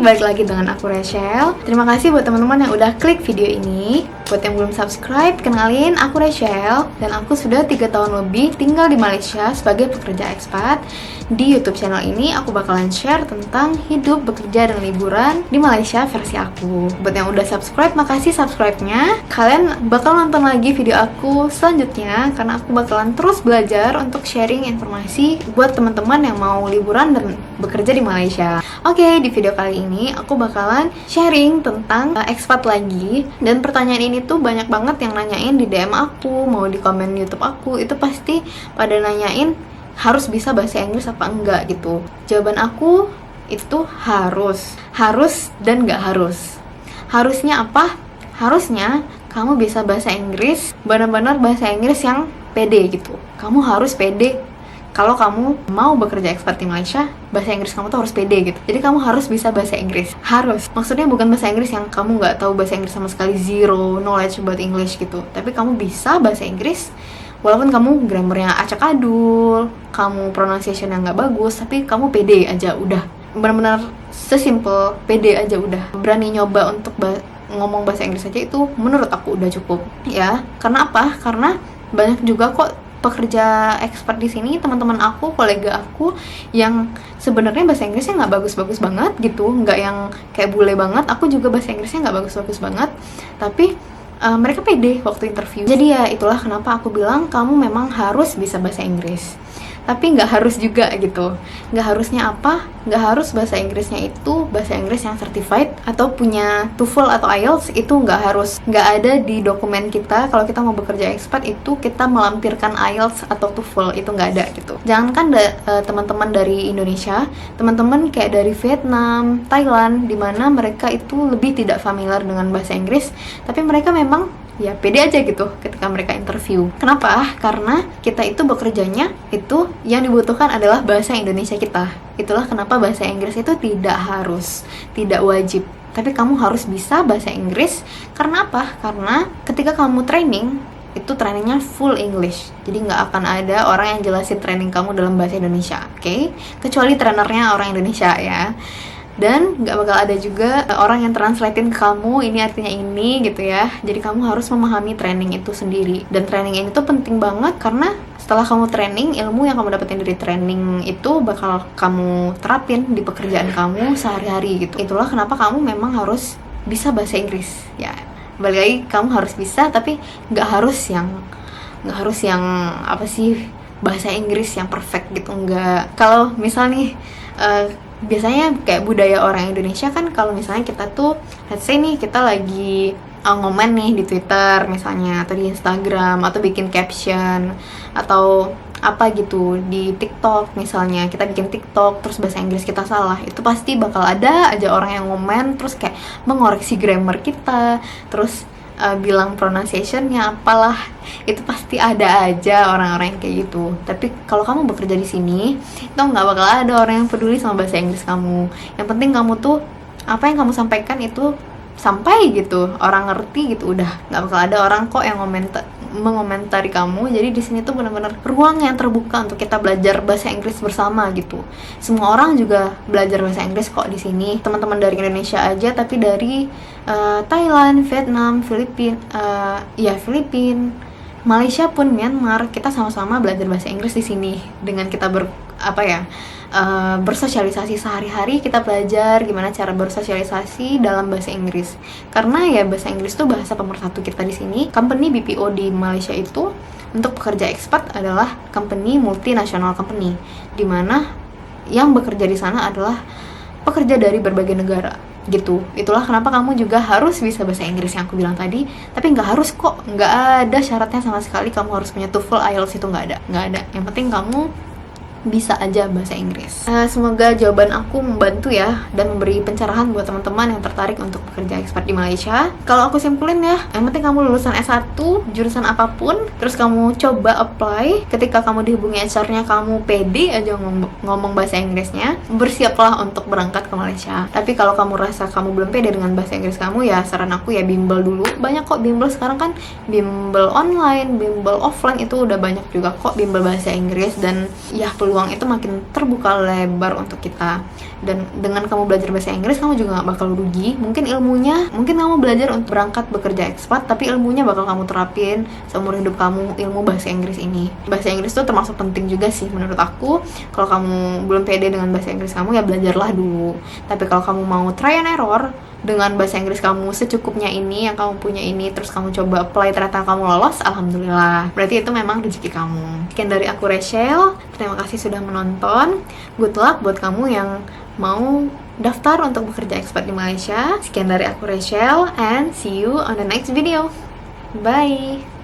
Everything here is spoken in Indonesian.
balik lagi dengan aku Rachel. Terima kasih buat teman-teman yang udah klik video ini. Buat yang belum subscribe, kenalin aku Rachel. Dan aku sudah 3 tahun lebih tinggal di Malaysia sebagai pekerja ekspat. Di YouTube channel ini aku bakalan share tentang hidup, bekerja, dan liburan di Malaysia versi aku. Buat yang udah subscribe, makasih subscribe-nya. Kalian bakal nonton lagi video aku selanjutnya karena aku bakalan terus belajar untuk sharing informasi buat teman-teman yang mau liburan dan bekerja di Malaysia. Oke, di video kali ini aku bakalan sharing tentang ekspat lagi. Dan pertanyaan ini tuh banyak banget yang nanyain di DM aku, mau di komen YouTube aku. Itu pasti pada nanyain harus bisa bahasa Inggris apa enggak gitu. Jawaban aku itu harus dan nggak harus. Harusnya apa? Harusnya kamu bisa bahasa Inggris, benar-benar bahasa Inggris yang pede gitu. Kamu harus pede. Kalau kamu mau bekerja ekspat di Malaysia, bahasa Inggris kamu tuh harus pede gitu. Jadi kamu harus bisa bahasa Inggris. Harus. Maksudnya bukan bahasa Inggris yang kamu nggak tahu bahasa Inggris sama sekali, zero knowledge about English gitu. Tapi kamu bisa bahasa Inggris, walaupun kamu grammarnya acak-adul, kamu pronunciation yang nggak bagus, tapi kamu pede aja udah. Benar-benar sesimpel pede aja udah. Berani nyoba untuk ngomong bahasa Inggris aja itu menurut aku udah cukup. Ya, karena apa? Karena banyak juga kok pekerja expert di sini, teman-teman aku, kolega aku yang sebenarnya bahasa Inggrisnya nggak bagus-bagus banget gitu, nggak yang kayak bule banget. Aku juga bahasa Inggrisnya nggak bagus-bagus banget, tapi mereka pede waktu interview. Jadi ya itulah kenapa aku bilang kamu memang harus bisa bahasa Inggris. Tapi nggak harus juga gitu. Nggak harusnya apa? Nggak harus bahasa Inggrisnya itu bahasa Inggris yang certified atau punya TOEFL atau IELTS. Itu nggak harus. Nggak ada di dokumen kita kalau kita mau bekerja ekspat itu kita melampirkan IELTS atau TOEFL. Itu nggak ada gitu. Jangankan teman-teman dari Indonesia, teman-teman kayak dari Vietnam, Thailand, dimana mereka itu lebih tidak familiar dengan bahasa Inggris, tapi mereka memang ya pede aja gitu ketika mereka interview. Kenapa? Karena kita itu bekerjanya itu yang dibutuhkan adalah bahasa Indonesia kita. Itulah kenapa bahasa Inggris itu tidak harus, tidak wajib. Tapi kamu harus bisa bahasa Inggris. Karena apa? Karena ketika kamu training, itu trainingnya full English. Jadi nggak akan ada orang yang jelasin training kamu dalam bahasa Indonesia, oke? Kecuali trainernya orang Indonesia ya. Dan nggak bakal ada juga orang yang translatein ke kamu, ini artinya ini gitu ya. Jadi kamu harus memahami training itu sendiri. Dan training ini tuh penting banget karena setelah kamu training, ilmu yang kamu dapetin dari training itu bakal kamu terapin di pekerjaan kamu sehari-hari gitu. Itulah kenapa kamu memang harus bisa bahasa Inggris ya. Balik lagi, kamu harus bisa, tapi nggak harus yang apa sih, bahasa Inggris yang perfect gitu. Nggak. Kalau misal nih biasanya kayak budaya orang Indonesia kan, kalau misalnya kita tuh let's say nih kita lagi ngomen nih di Twitter misalnya, atau di Instagram, atau bikin caption atau apa gitu di TikTok misalnya, kita bikin TikTok terus bahasa Inggris kita salah, itu pasti bakal ada aja orang yang ngomen terus kayak mengoreksi grammar kita, terus bilang pronunciation-nya apalah. Itu pasti ada aja orang-orang yang kayak gitu. Tapi kalau kamu bekerja di sini, itu nggak bakal ada orang yang peduli sama bahasa Inggris kamu. Yang penting kamu tuh apa yang kamu sampaikan itu sampai gitu, orang ngerti gitu, udah. Nggak bakal ada orang kok yang mengomentari kamu. Jadi di sini tuh benar-benar ruang yang terbuka untuk kita belajar bahasa Inggris bersama gitu. Semua orang juga belajar bahasa Inggris kok di sini. Teman-teman dari Indonesia aja, tapi dari Thailand, Vietnam, Filipina, Malaysia pun Myanmar, kita sama-sama belajar bahasa Inggris di sini. Dengan kita bersosialisasi sehari-hari, kita belajar gimana cara bersosialisasi dalam bahasa Inggris. Karena ya bahasa Inggris itu bahasa pemersatu kita di sini. Company BPO di Malaysia itu untuk pekerja ekspat adalah company multinational company, dimana yang bekerja di sana adalah pekerja dari berbagai negara gitu. Itulah kenapa kamu juga harus bisa bahasa Inggris yang aku bilang tadi. Tapi nggak harus kok, nggak ada syaratnya sama sekali kamu harus punya TOEFL, IELTS, itu nggak ada. Yang penting kamu bisa aja bahasa Inggris. Semoga jawaban aku membantu ya, dan memberi pencerahan buat teman-teman yang tertarik untuk bekerja ekspat di Malaysia. Kalau aku simpulin ya, yang penting kamu lulusan S1, jurusan apapun, terus kamu coba apply. Ketika kamu dihubungi HR-nya, kamu pede aja ngomong bahasa Inggrisnya, bersiaplah untuk berangkat ke Malaysia. Tapi kalau kamu rasa kamu belum pede dengan bahasa Inggris kamu, ya saran aku ya bimbel dulu. Banyak kok bimbel sekarang kan, bimbel online, bimbel offline, itu udah banyak juga kok bimbel bahasa Inggris. Dan ya perlu peluang itu makin terbuka lebar untuk kita. Dan dengan kamu belajar bahasa Inggris, kamu juga gak bakal rugi. Mungkin kamu belajar untuk berangkat bekerja ekspat, tapi ilmunya bakal kamu terapin seumur hidup kamu, ilmu bahasa Inggris ini. Bahasa Inggris itu termasuk penting juga sih menurut aku. Kalau kamu belum pede dengan bahasa Inggris kamu, ya belajarlah dulu. Tapi kalau kamu mau try and error dengan bahasa Inggris kamu secukupnya ini, yang kamu punya ini, terus kamu coba apply, ternyata kamu lolos, alhamdulillah, berarti itu memang rezeki kamu. Sekian dari aku, Rachel. Terima kasih sudah menonton. Good luck buat kamu yang mau daftar untuk bekerja ekspat di Malaysia. Sekian dari aku, Rachel, and see you on the next video. Bye.